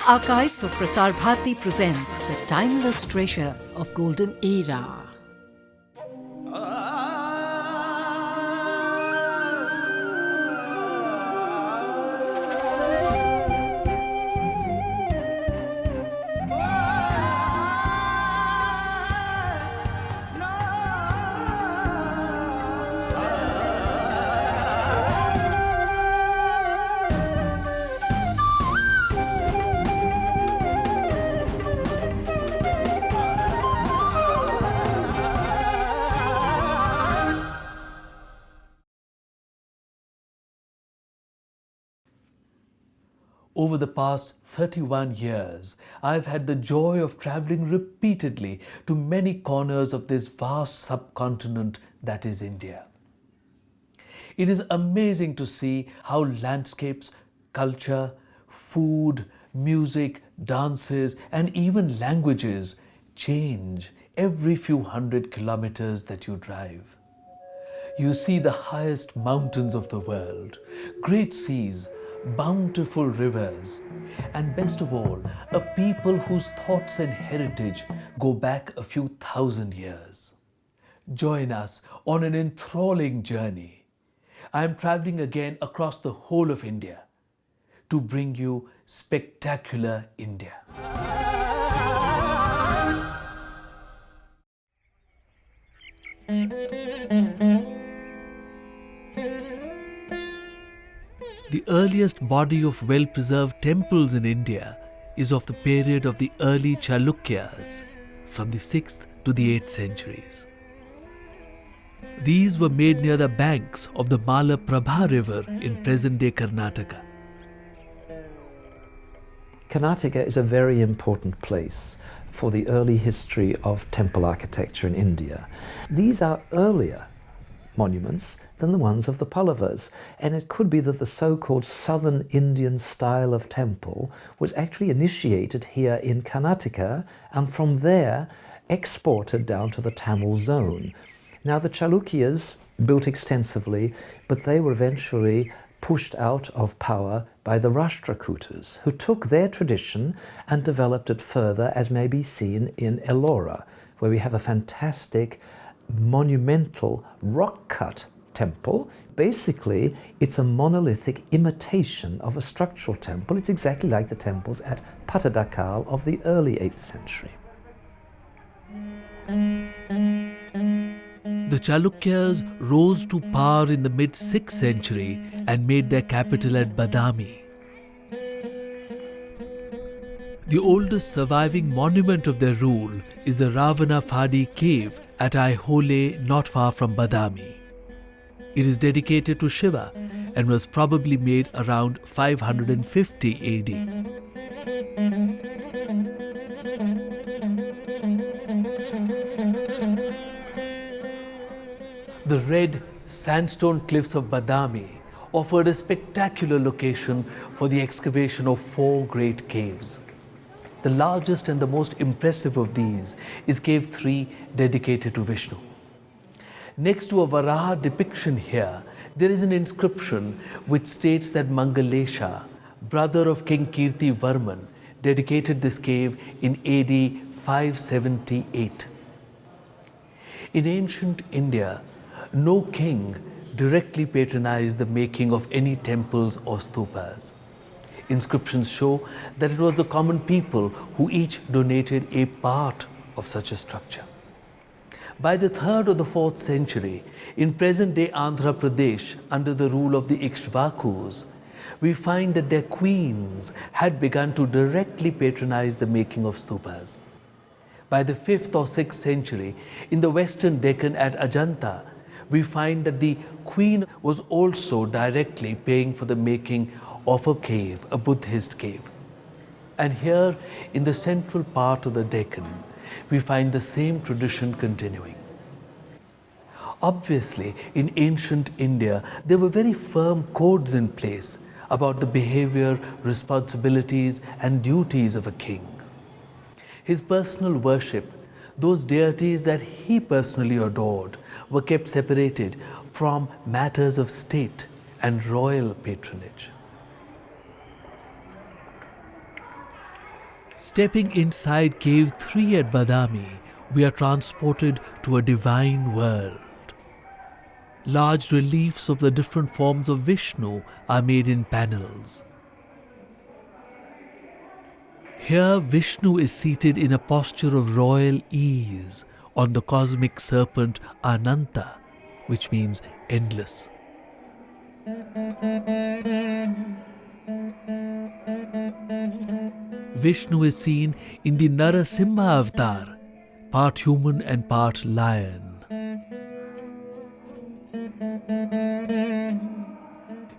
Archives of Prasar Bharati presents the timeless treasure of Golden Era. Over the past 31 years, I've had the joy of traveling repeatedly to many corners of this vast subcontinent that is India. It is amazing to see how landscapes, culture, food, music, dances, and even languages change every few hundred kilometers that you drive. You see the highest mountains of the world, great seas, bountiful rivers, and best of all, a people whose thoughts and heritage go back a few thousand years. Join us on an enthralling journey. I am traveling again across the whole of India to bring you spectacular India. The earliest body of well-preserved temples in India is of the period of the early Chalukyas, from the 6th to the 8th centuries. These were made near the banks of the Malaprabha river in present-day Karnataka. Karnataka is a very important place for the early history of temple architecture in India. These are earlier monuments than the ones of the Pallavas, and it could be that the so-called southern Indian style of temple was actually initiated here in Karnataka and from there exported down to the Tamil zone. Now the Chalukyas built extensively, but they were eventually pushed out of power by the Rashtrakutas, who took their tradition and developed it further, as may be seen in Ellora, where we have a fantastic monumental rock-cut temple. Basically, it's a monolithic imitation of a structural temple. It's exactly like the temples at Pattadakal of the early 8th century. The Chalukyas rose to power in the mid-6th century and made their capital at Badami. The oldest surviving monument of their rule is the Ravana Phadi cave at Aihole, not far from Badami. It is dedicated to Shiva and was probably made around 550 AD. The red sandstone cliffs of Badami offered a spectacular location for the excavation of 4 great caves. The largest and the most impressive of these is Cave 3, dedicated to Vishnu. Next to a Varaha depiction here, there is an inscription which states that Mangalesha, brother of King Kirti Varman, dedicated this cave in AD 578. In ancient India, no king directly patronized the making of any temples or stupas. Inscriptions show that it was the common people who each donated a part of such a structure. By the 3rd or the 4th century, in present-day Andhra Pradesh, under the rule of the Ikshvakus, we find that their queens had begun to directly patronize the making of stupas. By the 5th or 6th century, in the western Deccan at Ajanta, we find that the queen was also directly paying for the making of a cave, a Buddhist cave. And here, in the central part of the Deccan, we find the same tradition continuing. Obviously, in ancient India, there were very firm codes in place about the behavior, responsibilities, and duties of a king. His personal worship, those deities that he personally adored, were kept separated from matters of state and royal patronage. Stepping inside Cave 3 at Badami, we are transported to a divine world. Large reliefs of the different forms of Vishnu are made in panels. Here, Vishnu is seated in a posture of royal ease on the cosmic serpent Ananta, which means endless. Vishnu is seen in the Narasimha avatar, part human and part lion.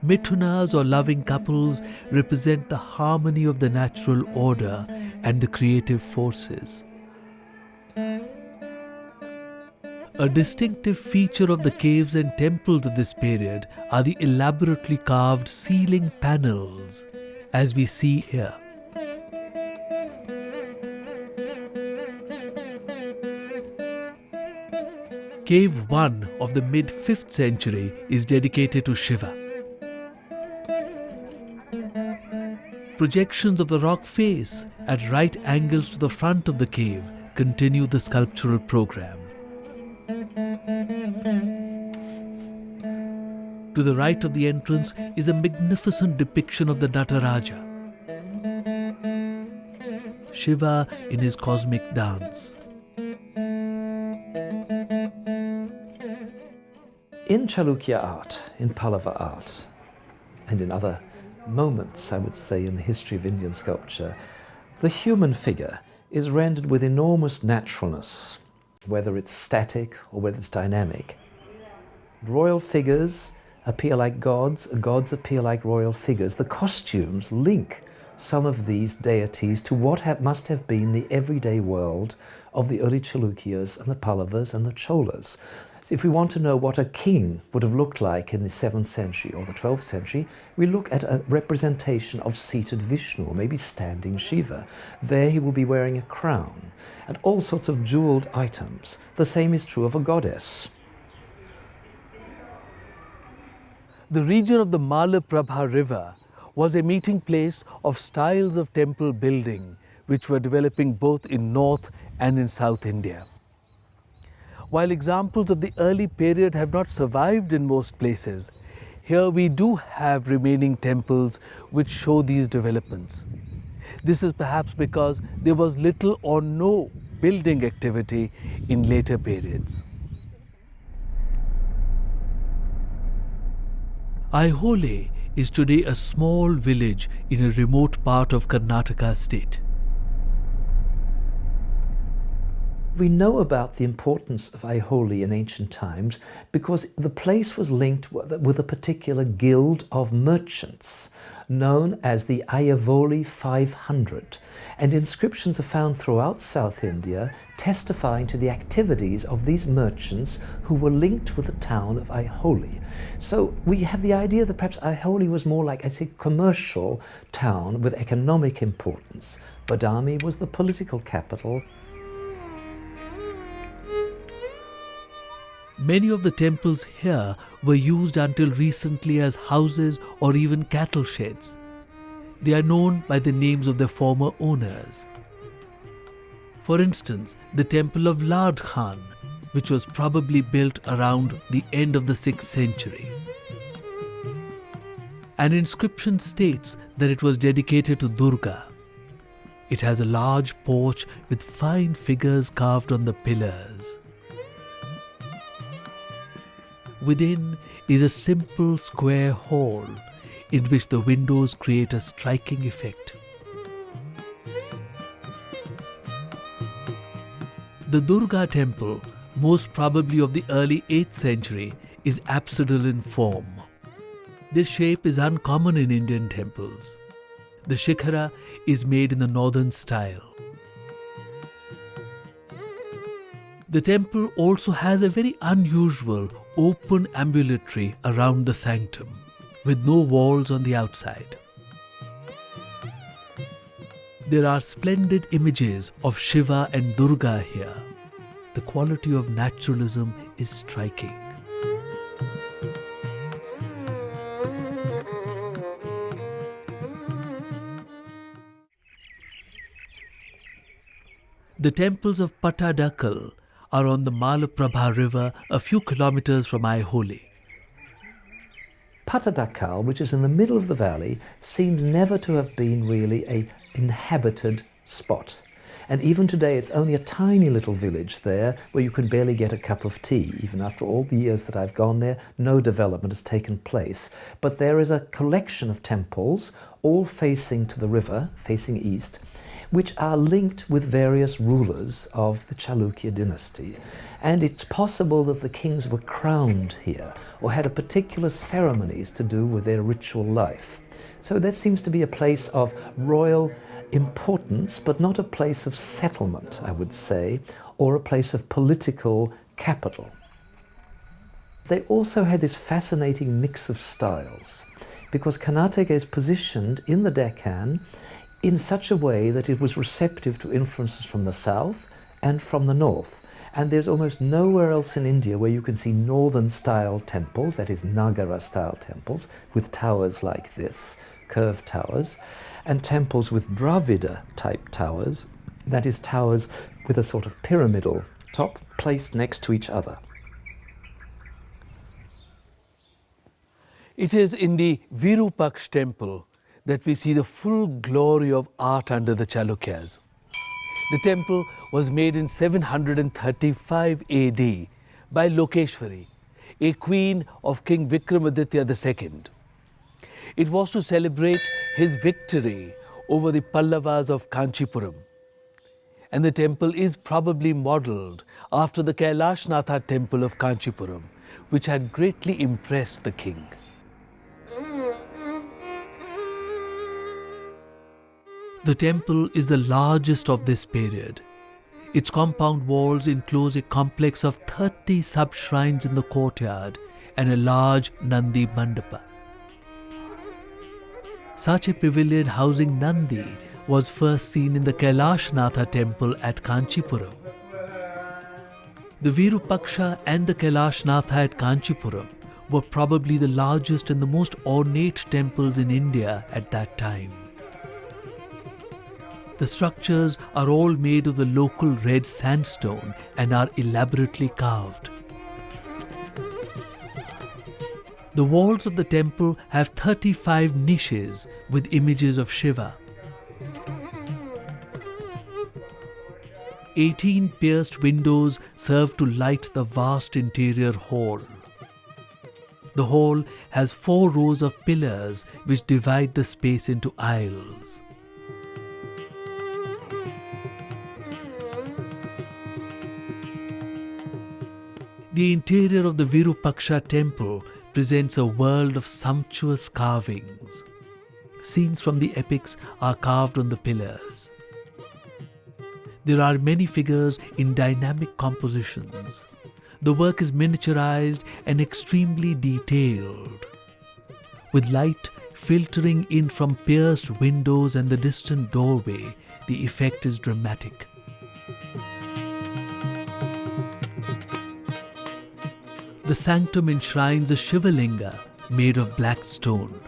Mithunas or loving couples represent the harmony of the natural order and the creative forces. A distinctive feature of the caves and temples of this period are the elaborately carved ceiling panels, as we see here. Cave 1 of the mid-5th century is dedicated to Shiva. Projections of the rock face at right angles to the front of the cave continue the sculptural program. To the right of the entrance is a magnificent depiction of the Nataraja, Shiva in his cosmic dance. In Chalukya art, in Pallava art, and in other moments, I would say, in the history of Indian sculpture, the human figure is rendered with enormous naturalness, whether it's static or whether it's dynamic. Royal figures appear like gods appear like royal figures. The costumes link some of these deities to what must have been the everyday world of the early Chalukyas and the Pallavas and the Cholas. So if we want to know what a king would have looked like in the 7th century or the 12th century, we look at a representation of seated Vishnu, or maybe standing Shiva. There he will be wearing a crown and all sorts of jeweled items. The same is true of a goddess. The region of the Malaprabha River was a meeting place of styles of temple building which were developing both in North and in South India. While examples of the early period have not survived in most places, here we do have remaining temples which show these developments. This is perhaps because there was little or no building activity in later periods. Aihole is today a small village in a remote part of Karnataka state. We know about the importance of Aihole in ancient times because the place was linked with a particular guild of merchants known as the Ayavoli 500, and inscriptions are found throughout South India testifying to the activities of these merchants who were linked with the town of Aihole. So we have the idea that perhaps Aihole was more like a commercial town with economic importance. Badami was the political capital. Many of the temples here were used until recently as houses or even cattle sheds. They are known by the names of their former owners. For instance, the temple of Lad Khan, which was probably built around the end of the 6th century. An inscription states that it was dedicated to Durga. It has a large porch with fine figures carved on the pillars. Within is a simple square hall in which the windows create a striking effect. The Durga temple, most probably of the early 8th century, is apsidal in form. This shape is uncommon in Indian temples. The shikhara is made in the northern style. The temple also has a very unusual open ambulatory around the sanctum, with no walls on the outside. There are splendid images of Shiva and Durga here. The quality of naturalism is striking. The temples of Pattadakal are on the Malaprabha river a few kilometers from Aihole. Pattadakal, which is in the middle of the valley, seems never to have been really an inhabited spot. And even today it's only a tiny little village there where you can barely get a cup of tea. Even after all the years that I've gone there, no development has taken place. But there is a collection of temples, all facing to the river, facing east, which are linked with various rulers of the Chalukya dynasty. And it's possible that the kings were crowned here or had a particular ceremonies to do with their ritual life. So there seems to be a place of royal importance, but not a place of settlement, I would say, or a place of political capital. They also had this fascinating mix of styles, because Karnataka is positioned in the Deccan in such a way that it was receptive to influences from the south and from the north. And there's almost nowhere else in India where you can see northern-style temples, that is Nagara-style temples, with towers like this, curved towers, and temples with Dravida-type towers, that is towers with a sort of pyramidal top placed next to each other. It is in the Virupaksh temple that we see the full glory of art under the Chalukyas. The temple was made in 735 AD by Lokeshwari, a queen of King Vikramaditya II. It was to celebrate his victory over the Pallavas of Kanchipuram. And the temple is probably modelled after the Kailashnath temple of Kanchipuram, which had greatly impressed the king. The temple is the largest of this period. Its compound walls enclose a complex of 30 sub-shrines in the courtyard and a large Nandi Mandapa. Such a pavilion housing Nandi was first seen in the Kailashnath temple at Kanchipuram. The Virupaksha and the Kailashnath at Kanchipuram were probably the largest and the most ornate temples in India at that time. The structures are all made of the local red sandstone and are elaborately carved. The walls of the temple have 35 niches with images of Shiva. 18 pierced windows serve to light the vast interior hall. The hall has 4 rows of pillars which divide the space into aisles. The interior of the Virupaksha temple presents a world of sumptuous carvings. Scenes from the epics are carved on the pillars. There are many figures in dynamic compositions. The work is miniaturized and extremely detailed. With light filtering in from pierced windows and the distant doorway, the effect is dramatic. The sanctum enshrines a Shivalinga made of black stone.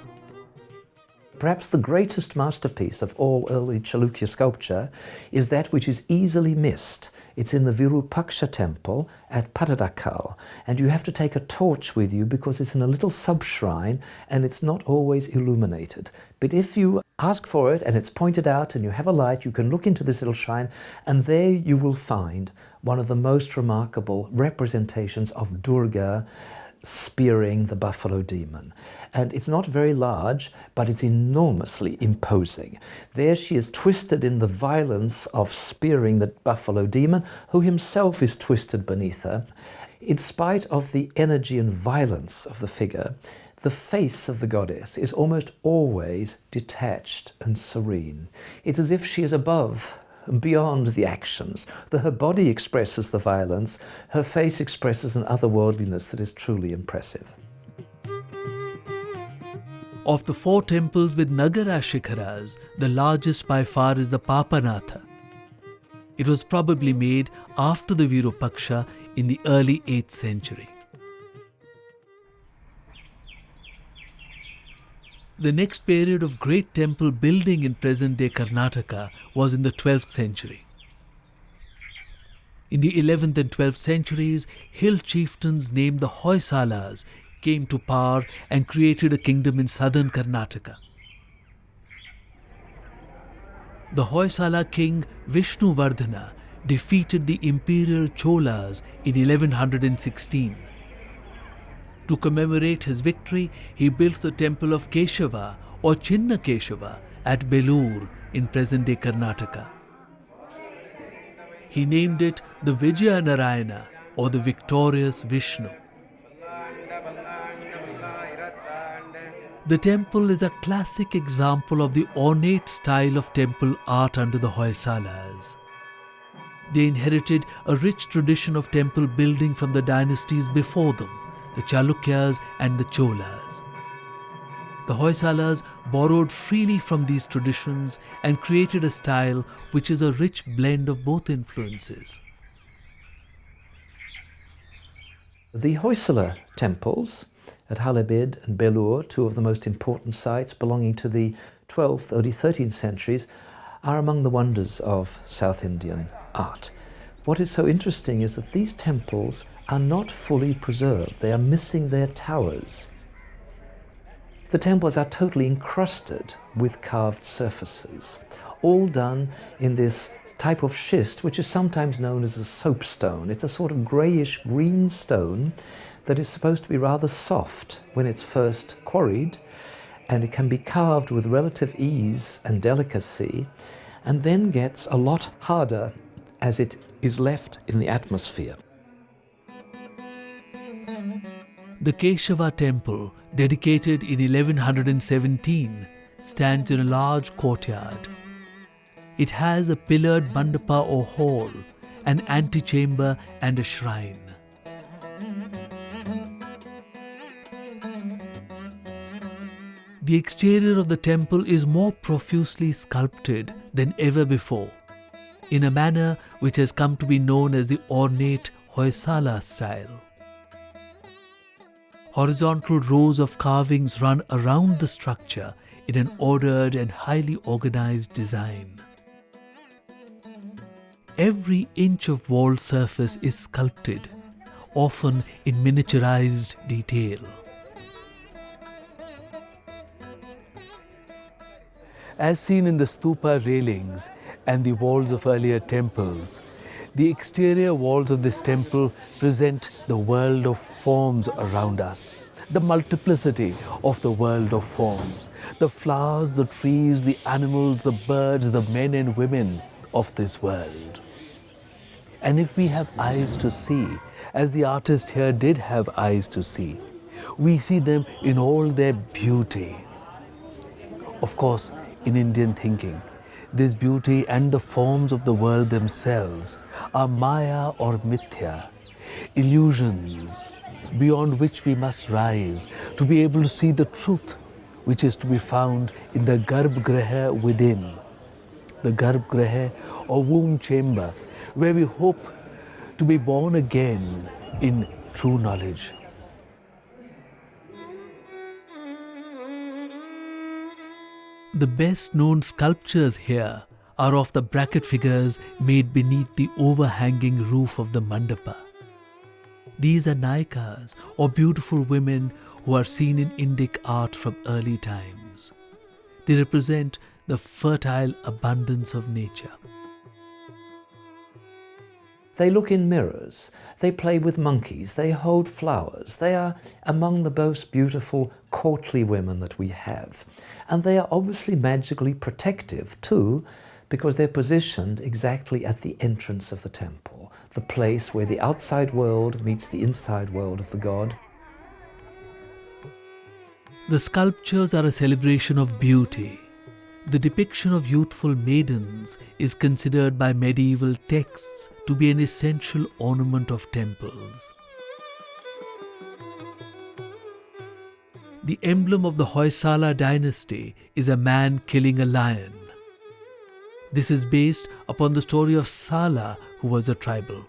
Perhaps the greatest masterpiece of all early Chalukya sculpture is that which is easily missed. It's in the Virupaksha temple at Pattadakal, and you have to take a torch with you because it's in a little sub-shrine and it's not always illuminated. But if you ask for it and it's pointed out and you have a light, you can look into this little shrine, and there you will find one of the most remarkable representations of Durga spearing the buffalo demon. And it's not very large, but it's enormously imposing. There she is twisted in the violence of spearing the buffalo demon, who himself is twisted beneath her. In spite of the energy and violence of the figure, the face of the goddess is almost always detached and serene. It's as if she is above and beyond the actions. Her body expresses the violence, her face expresses an otherworldliness that is truly impressive. Of the 4 temples with Nagara Shikharas, the largest by far is the Papanatha. It was probably made after the Virupaksha in the early 8th century. The next period of great temple building in present-day Karnataka was in the 12th century. In the 11th and 12th centuries, hill chieftains named the Hoysalas came to power and created a kingdom in southern Karnataka. The Hoysala king Vishnuvardhana defeated the imperial Cholas in 1116. To commemorate his victory, he built the temple of Keshava or Chinna Keshava at Belur in present-day Karnataka. He named it the Vijayanarayana or the victorious Vishnu. The temple is a classic example of the ornate style of temple art under the Hoysalas. They inherited a rich tradition of temple building from the dynasties before them, the Chalukyas and the Cholas. The Hoysalas borrowed freely from these traditions and created a style which is a rich blend of both influences. The Hoysala temples at Halebid and Belur, two of the most important sites belonging to the 12th, early 13th centuries, are among the wonders of South Indian art. What is so interesting is that these temples are not fully preserved. They are missing their towers. The temples are totally encrusted with carved surfaces, all done in this type of schist, which is sometimes known as a soapstone. It's a sort of greyish green stone that is supposed to be rather soft when it's first quarried, and it can be carved with relative ease and delicacy, and then gets a lot harder as it is left in the atmosphere. The Keshava temple, dedicated in 1117, stands in a large courtyard. It has a pillared mandapa or hall, an antechamber and a shrine. The exterior of the temple is more profusely sculpted than ever before, in a manner which has come to be known as the ornate Hoysala style. Horizontal rows of carvings run around the structure in an ordered and highly organized design. Every inch of wall surface is sculpted, often in miniaturized detail. As seen in the stupa railings and the walls of earlier temples, the exterior walls of this temple present the world of forms around us, the multiplicity of the world of forms, the flowers, the trees, the animals, the birds, the men and women of this world. And if we have eyes to see, as the artist here did have eyes to see, we see them in all their beauty. Of course, in Indian thinking, this beauty and the forms of the world themselves are Maya or Mithya, illusions beyond which we must rise to be able to see the truth which is to be found in the Garbhagriha within, the Garbhagriha or womb chamber, where we hope to be born again in true knowledge. The best known sculptures here are of the bracket figures made beneath the overhanging roof of the mandapa. These are Nayikas or beautiful women who are seen in Indic art from early times. They represent the fertile abundance of nature. They look in mirrors, they play with monkeys, they hold flowers. They are among the most beautiful courtly women that we have. And they are obviously magically protective too, because they're positioned exactly at the entrance of the temple, the place where the outside world meets the inside world of the god. The sculptures are a celebration of beauty. The depiction of youthful maidens is considered by medieval texts to be an essential ornament of temples. The emblem of the Hoysala dynasty is a man killing a lion. This is based upon the story of Sala, who was a tribal.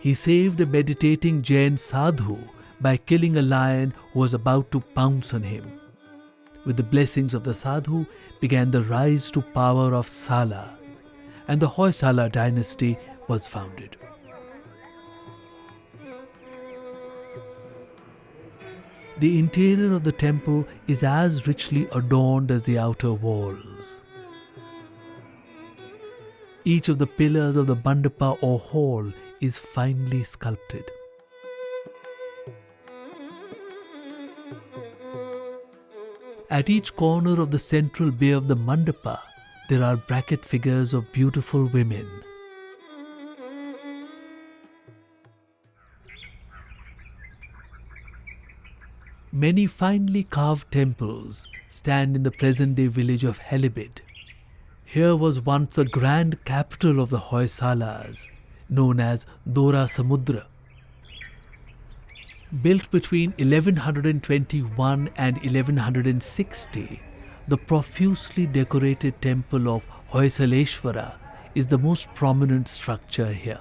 He saved a meditating Jain sadhu by killing a lion who was about to pounce on him. With the blessings of the sadhu began the rise to power of Sala, and the Hoysala dynasty was founded. The interior of the temple is as richly adorned as the outer walls. Each of the pillars of the mandapa or hall is finely sculpted. At each corner of the central bay of the mandapa, there are bracket figures of beautiful women. Many finely carved temples stand in the present-day village of Helibid. Here was once the grand capital of the Hoysalas, known as Dora Samudra. Built between 1121 and 1160, the profusely decorated temple of Hoysaleshwara is the most prominent structure here.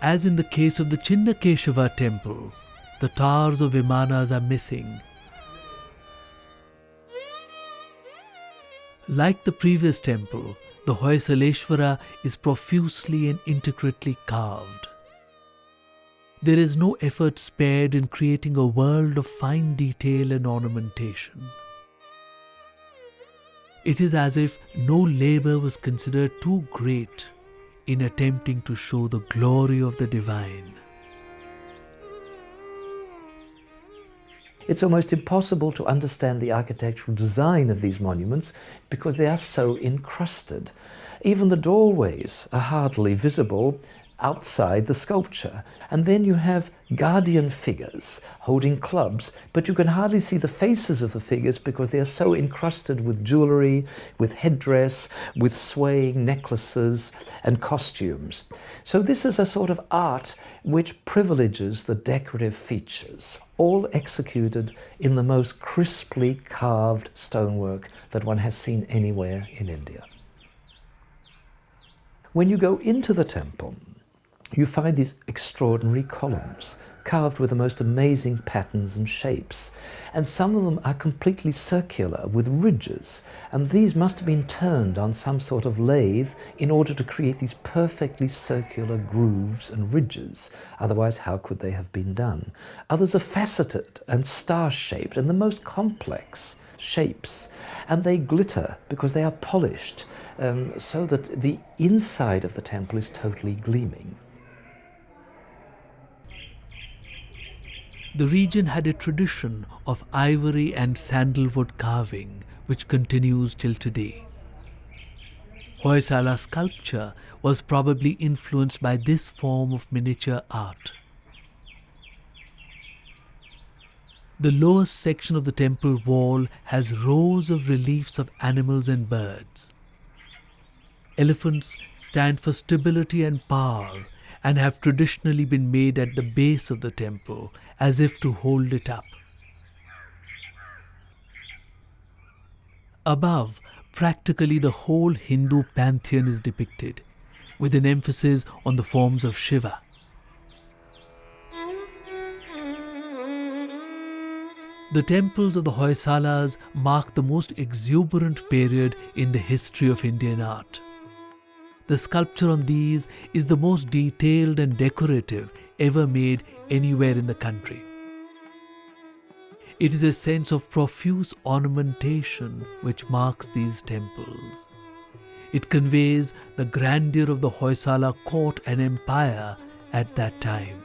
As in the case of the Chinnakeshava temple, the towers of Vimanas are missing. Like the previous temple, the Hoysaleshwara is profusely and intricately carved. There is no effort spared in creating a world of fine detail and ornamentation. It is as if no labor was considered too great in attempting to show the glory of the divine. It's almost impossible to understand the architectural design of these monuments because they are so encrusted. Even the doorways are hardly visible outside the sculpture. And then you have guardian figures holding clubs, but you can hardly see the faces of the figures because they are so encrusted with jewellery, with headdress, with swaying necklaces and costumes. So this is a sort of art which privileges the decorative features, all executed in the most crisply carved stonework that one has seen anywhere in India. When you go into the temple, you find these extraordinary columns carved with the most amazing patterns and shapes. And some of them are completely circular with ridges. And these must have been turned on some sort of lathe in order to create these perfectly circular grooves and ridges. Otherwise, how could they have been done? Others are faceted and star-shaped and the most complex shapes. And they glitter because they are polished so that the inside of the temple is totally gleaming. The region had a tradition of ivory and sandalwood carving, which continues till today. Hoysala sculpture was probably influenced by this form of miniature art. The lowest section of the temple wall has rows of reliefs of animals and birds. Elephants stand for stability and power and have traditionally been made at the base of the temple as if to hold it up. Above, practically the whole Hindu pantheon is depicted, with an emphasis on the forms of Shiva. The temples of the Hoysalas mark the most exuberant period in the history of Indian art. The sculpture on these is the most detailed and decorative ever made anywhere in the country. It is a sense of profuse ornamentation which marks these temples. It conveys the grandeur of the Hoysala court and empire at that time.